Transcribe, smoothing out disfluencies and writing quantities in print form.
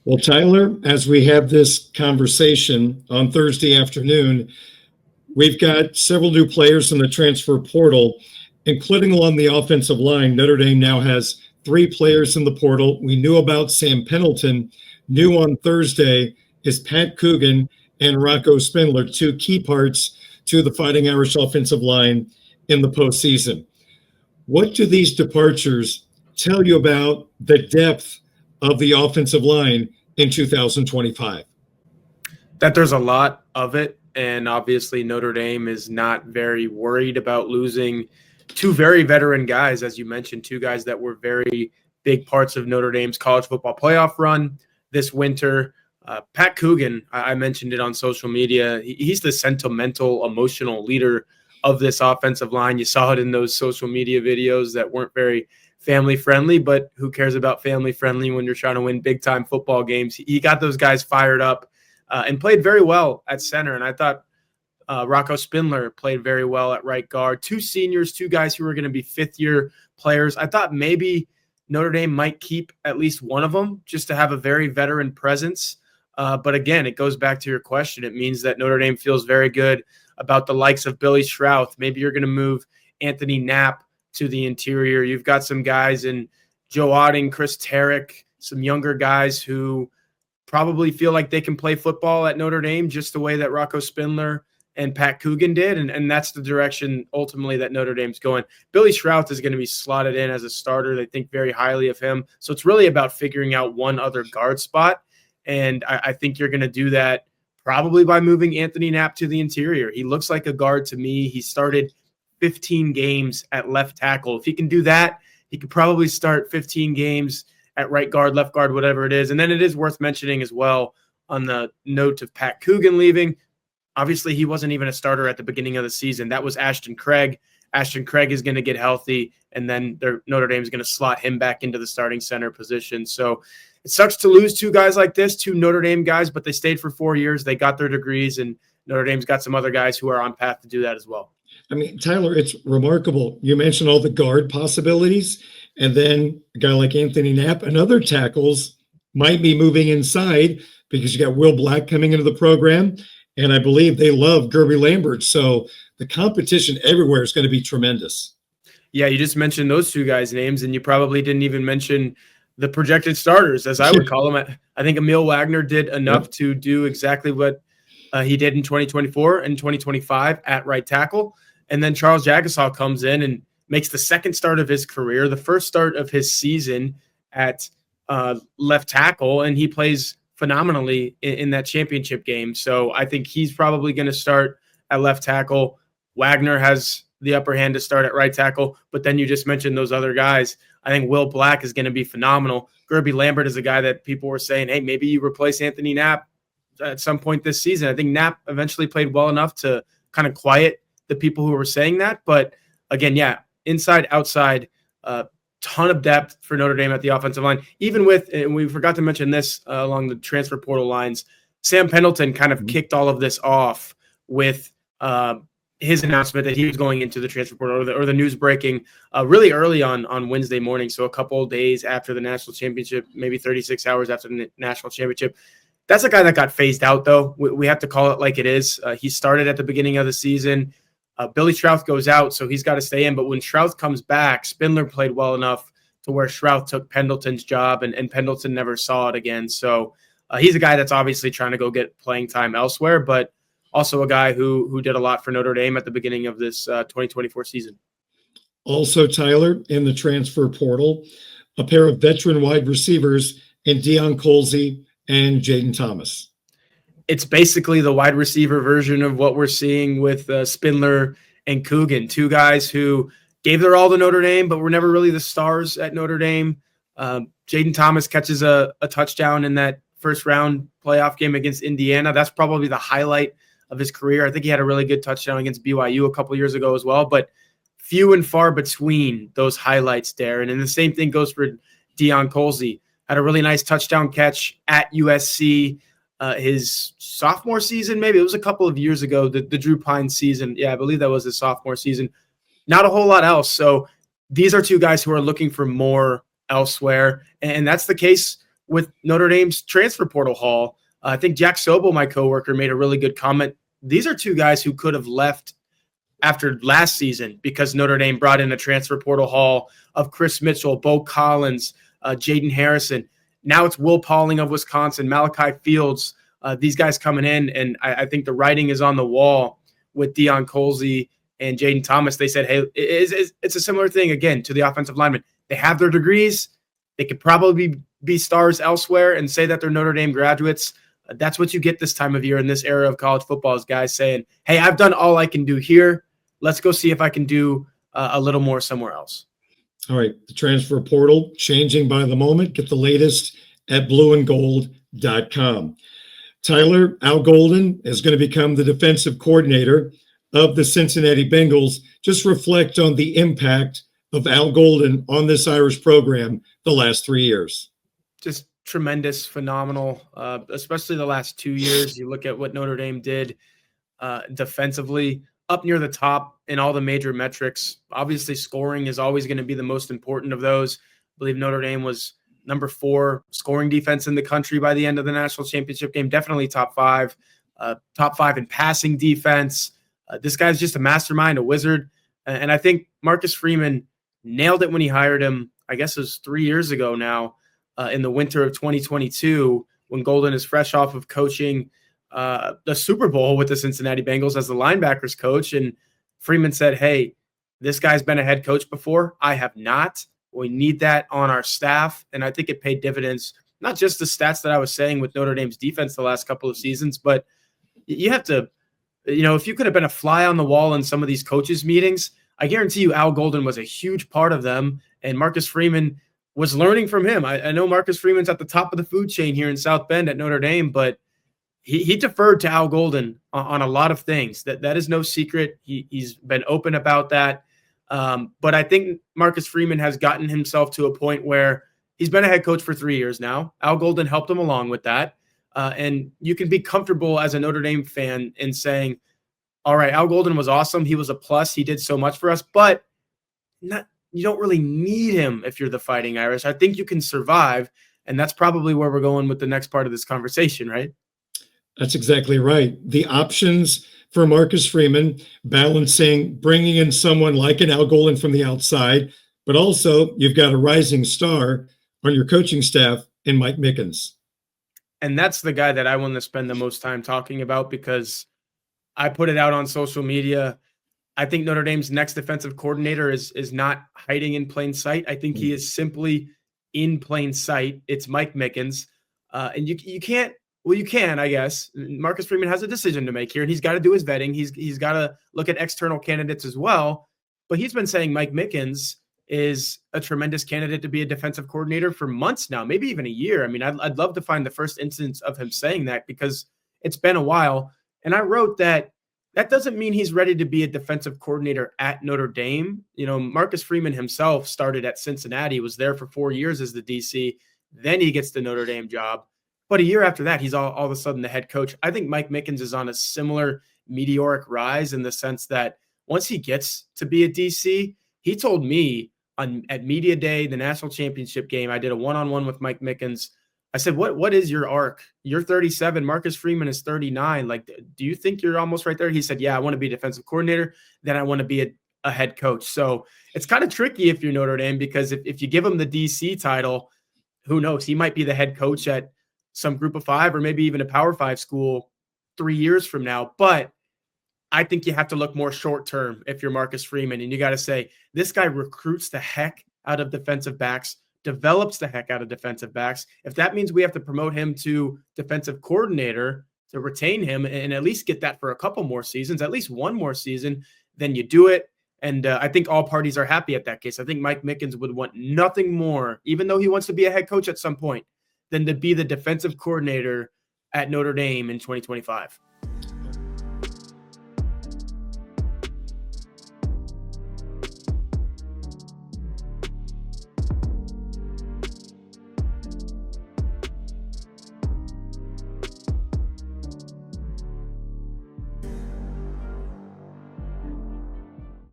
Well, Tyler, as we have this conversation on Thursday afternoon, we've got several new players in the transfer portal, including along the offensive line. Notre Dame now has three players in the portal. We knew about Sam Pendleton. New on Thursday is Pat Coogan and Rocco Spindler, two key parts to the Fighting Irish offensive line in the postseason. What do these departures tell you about the depth of the offensive line in 2025? That there's a lot of it. And obviously, Notre Dame is not very worried about losing two very veteran guys, as you mentioned, two guys that were very big parts of Notre Dame's college football playoff run this winter. Pat Coogan, I mentioned it on social media. He's the sentimental, emotional leader of this offensive line. You saw it in those social media videos that weren't very family friendly, but who cares about family friendly when you're trying to win big time football games? He got those guys fired up and played very well at center. And I thought Rocco Spindler played very well at right guard. Two seniors, two guys who were going to be fifth-year players. I thought maybe Notre Dame might keep at least one of them just to have a very veteran presence. But again, it goes back to your question. It means that Notre Dame feels very good about the likes of Billy Strouth. Maybe you're going to move Anthony Knapp to the interior. You've got some guys in Joe Otting, Chris Tarrick, some younger guys who probably feel like they can play football at Notre Dame just the way that Rocco Spindler and Pat Coogan did. And that's the direction ultimately that Notre Dame's going. Billy Strouth is going to be slotted in as a starter. They think very highly of him. So it's really about figuring out one other guard spot. And I think you're going to do that probably by moving Anthony Knapp to the interior. He looks like a guard to me. He started 15 games at left tackle. If he can do that, he could probably start 15 games at right guard, left guard, whatever it is. And then it is worth mentioning as well on the note of Pat Coogan leaving. Obviously, he wasn't even a starter at the beginning of the season. That was Ashton Craig. Ashton Craig is going to get healthy, and then Notre Dame is going to slot him back into the starting center position. So it sucks to lose two guys like this, two Notre Dame guys, but they stayed for 4 years. They got their degrees, and Notre Dame's got some other guys who are on path to do that as well. I mean, Tyler, it's remarkable. You mentioned all the guard possibilities, and then a guy like Anthony Knapp and other tackles might be moving inside because you got Will Black coming into the program, and I believe they love Gerby Lambert. So the competition everywhere is going to be tremendous. Yeah, you just mentioned those two guys' names, and you probably didn't even mention the projected starters, as I would call them. I think Emil Wagner did enough to do exactly what he did in 2024 and 2025 at right tackle. And then Charles Jagasaw comes in and makes the second start of his career, the first start of his season at left tackle, and he plays phenomenally in that championship game. So I think he's probably going to start at left tackle. Wagner has the upper hand to start at right tackle, but then you just mentioned those other guys. I think Will Black is going to be phenomenal. Gerby Lambert is a guy that people were saying, hey, maybe you replace Anthony Knapp at some point this season. I think Knapp eventually played well enough to kind of quiet the people who were saying that. But again, yeah, inside, outside, ton of depth for Notre Dame at the offensive line. Even with, and we forgot to mention this along the transfer portal lines, Sam Pendleton kind of kicked all of this off with his announcement that he was going into the transfer portal, or the news breaking really early on Wednesday morning. So a couple of days after the national championship, maybe 36 hours after the national championship. That's a guy that got phased out, though. We have to call it like it is. He started at the beginning of the season. Billy Strouth goes out, so he's got to stay in. But when Strouth comes back, Spindler played well enough to where Strouth took Pendleton's job, and Pendleton never saw it again. So he's a guy that's obviously trying to go get playing time elsewhere, but also a guy who did a lot for Notre Dame at the beginning of this 2024 season. Also, Tyler, in the transfer portal, a pair of veteran wide receivers in Deion Colsey and Jaden Thomas. It's basically the wide receiver version of what we're seeing with Spindler and Coogan, two guys who gave their all to Notre Dame, but were never really the stars at Notre Dame. Jaden Thomas catches a touchdown in that first round playoff game against Indiana. That's probably the highlight of his career. I think he had a really good touchdown against BYU a couple years ago as well, but few and far between those highlights, Darren. And the same thing goes for Deion Colsey. Had a really nice touchdown catch at USC his sophomore season, maybe. It was a couple of years ago, the Drew Pines season. Yeah, I believe that was his sophomore season. Not a whole lot else. So these are two guys who are looking for more elsewhere. And that's the case with Notre Dame's transfer portal haul. I think Jack Sobel, my coworker, made a really good comment. These are two guys who could have left after last season because Notre Dame brought in a transfer portal haul of Chris Mitchell, Bo Collins, Jaden Harrison. Now it's Will Pauling of Wisconsin, Malachi Fields, these guys coming in. And I think the writing is on the wall with Deion Colsey and Jaden Thomas. They said, hey, it's a similar thing, again, to the offensive linemen. They have their degrees. They could probably be stars elsewhere and say that they're Notre Dame graduates. That's what you get this time of year in this era of college football, is guys saying, hey, I've done all I can do here. Let's go see if I can do a little more somewhere else. All right. The transfer portal changing by the moment. Get the latest at blueandgold.com. Tyler, Al Golden is going to become the defensive coordinator of the Cincinnati Bengals. Just reflect on the impact of Al Golden on this Irish program the last 3 years. Just tremendous, phenomenal, especially the last 2 years. You look at what Notre Dame did defensively, up near the top in all the major metrics. Obviously, scoring is always going to be the most important of those. I believe Notre Dame was number 4 scoring defense in the country by the end of the national championship game. Definitely top 5 in passing defense. This guy's just a mastermind, a wizard. And I think Marcus Freeman nailed it when he hired him. I guess it was 3 years ago now, in the winter of 2022, when Golden is fresh off of coaching the Super Bowl with the Cincinnati Bengals as the linebackers coach. And Freeman said, hey, this guy's been a head coach before. I have not. We need that on our staff. And I think it paid dividends, not just the stats that I was saying with Notre Dame's defense the last couple of seasons, but you have to, if you could have been a fly on the wall in some of these coaches' meetings, I guarantee you Al Golden was a huge part of them. And Marcus Freeman was learning from him. I know Marcus Freeman's at the top of the food chain here in South Bend at Notre Dame, but he deferred to Al Golden on a lot of things. That is no secret. He's been open about that. But I think Marcus Freeman has gotten himself to a point where he's been a head coach for 3 years now. Al Golden helped him along with that. And you can be comfortable as a Notre Dame fan in saying, all right, Al Golden was awesome. He was a plus. He did so much for us, but you don't really need him if you're the Fighting Irish. I think you can survive. And that's probably where we're going with the next part of this conversation, right? That's exactly right. The options for Marcus Freeman, balancing bringing in someone like an Al Golden from the outside, but also you've got a rising star on your coaching staff in Mike Mickens. And that's the guy that I want to spend the most time talking about, because I put it out on social media. I think Notre Dame's next defensive coordinator is not hiding in plain sight. I think he is simply in plain sight. It's Mike Mickens. And you can't, well, you can, I guess. Marcus Freeman has a decision to make here, and he's got to do his vetting. He's got to look at external candidates as well. But he's been saying Mike Mickens is a tremendous candidate to be a defensive coordinator for months now, maybe even a year. I mean, I'd love to find the first instance of him saying that, because it's been a while. And I wrote that doesn't mean he's ready to be a defensive coordinator at Notre Dame. Marcus Freeman himself started at Cincinnati, was there for 4 years as the DC. Then he gets the Notre Dame job. But a year after that, he's all of a sudden the head coach. I think Mike Mickens is on a similar meteoric rise in the sense that once he gets to be a DC, he told me at Media Day, the national championship game, I did a one-on-one with Mike Mickens. I said, what is your arc? You're 37. Marcus Freeman is 39. Like, do you think you're almost right there? He said, yeah, I want to be a defensive coordinator. Then I want to be a head coach. So it's kind of tricky if you're Notre Dame, because if you give him the DC title, who knows? He might be the head coach at some group of 5 or maybe even a Power 5 school 3 years from now. But I think you have to look more short term if you're Marcus Freeman, and you got to say, this guy recruits the heck out of defensive backs, develops the heck out of defensive backs. If that means we have to promote him to defensive coordinator to retain him and at least get that for a couple more seasons, at least one more season, then you do it. And I think all parties are happy at that case. I think Mike Mickens would want nothing more, even though he wants to be a head coach at some point, than to be the defensive coordinator at Notre Dame in 2025.